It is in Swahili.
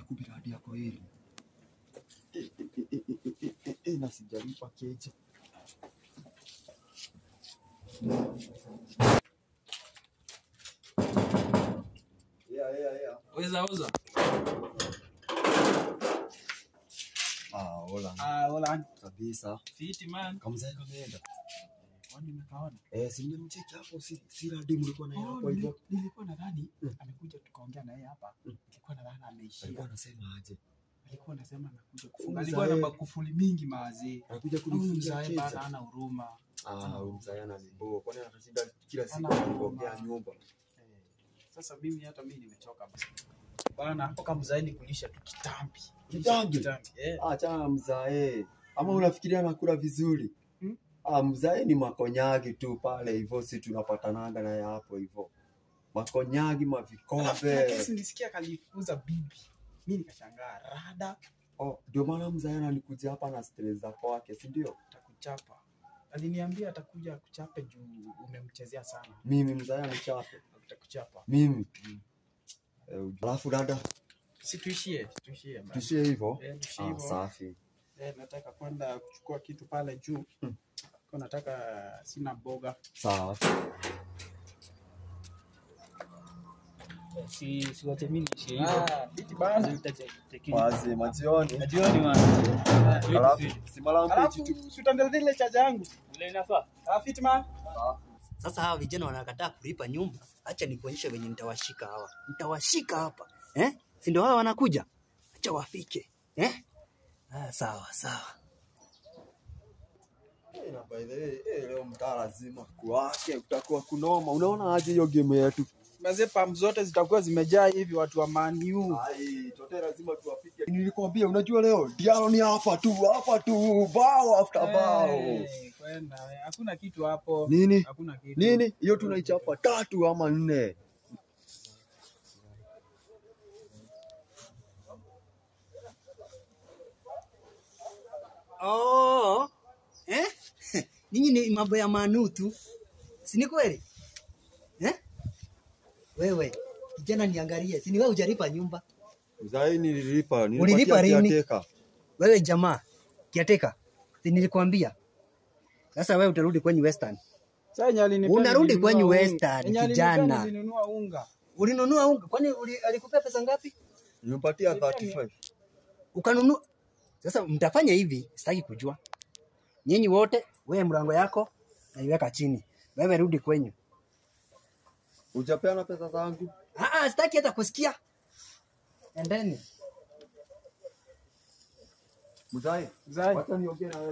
Kubiradi yako hili. Na sijalipa keja. Yeah. Weza. Hola. Kabisa. Fiti man. Kamzee kameenda. Kwani umekaona? Si nimemcheki hapo si radi mlikuwa na hapo hivyo. Nilikuwa nadhani amekuja tukaongea na yeye hapa. Nilikuwa nadhani ameishia. Alikuwa anasema aje? Alikuwa anasema anakuja kufunga. Alikuwa na makufuli mingi maazee. Anakuja kunifungia keja. Bana ana huruma. Mzee ana nibo. Kwani anashinda kila siku anapokea nyumba. Sasa hata mimi nimechoka basi. Bana hapo kama mzaeni kulisha tu kitambi. Acha mzae. Ama unafikiria anakula vizuri? Mzae ni makonyagi tu pale hivyo, si tunapatananga naye hapo hivyo. Makonyagi, mavikombe. Kesi nisikia kalifuza bibi. Mimi nikashangaa rada. Ndio maana mzae analikuja hapa na stress zako wake, si ndio? Atakuchapa. Aliniambia atakuja kuchape juu umemchezea sana. Mimi mzae anichape. Atakuchapa. Mimi. Alafu dada. Si tuishie hivyo. Safi. Nataka kwenda kuchukua kitu pale juu. Kwa nataka sina boga. Sawa. Si wote mimi nishi hivyo. Biti bana. Wazi majioni. Man. Alafu si mara mpechi tu. Si utaendelea ile chaja yangu. Ile inafaa. Fiti man. Sasa hawa vijana wanakataa kulipa nyumba. Acha nikuonyeshe venye nitawashika hawa. Nitawashika hapa. Si ndio hawa wanakuja? Acha wafike. Sawa. Na by the way, leo mtaa lazima kuwake, utakuwa kunoma. Unaona aje hiyo game yetu? Mazee pam zote zitakuwa zimejaa hivi watu wa Man U. Tote lazima tuwapike. Nilikwambia unajua leo Diallo ni hapa tu, bao after bao. Kwenda, hakuna kitu hapo. Nini? Hakuna kitu. Nini? Hiyo tunaichapa 3 ama 4. Ninyi ni mambo ya manu tu. Si ni kweli? Wewe, kijana niangalie. Si ni wewe hujalipa nyumba? Mzai nililipa lini? Wewe jamaa, kiateka. Si nilikwambia. Sasa wewe utarudi kwenye Western. Unarudi kwenye Western kijana. Nilinunua unga. Ulinunua unga? Kwani alikupea pesa ngapi? Nimempatia 35. Ukanunua. Sasa mtafanya hivi, sitaki kujua. Nyinyi wote, wewe mlango yako naiweka chini. Wewe rudi kwenyu. Hujapeana pesa zangu? Sitaki hata kusikia. Endeni. Mzai, wacha niongee na wewe.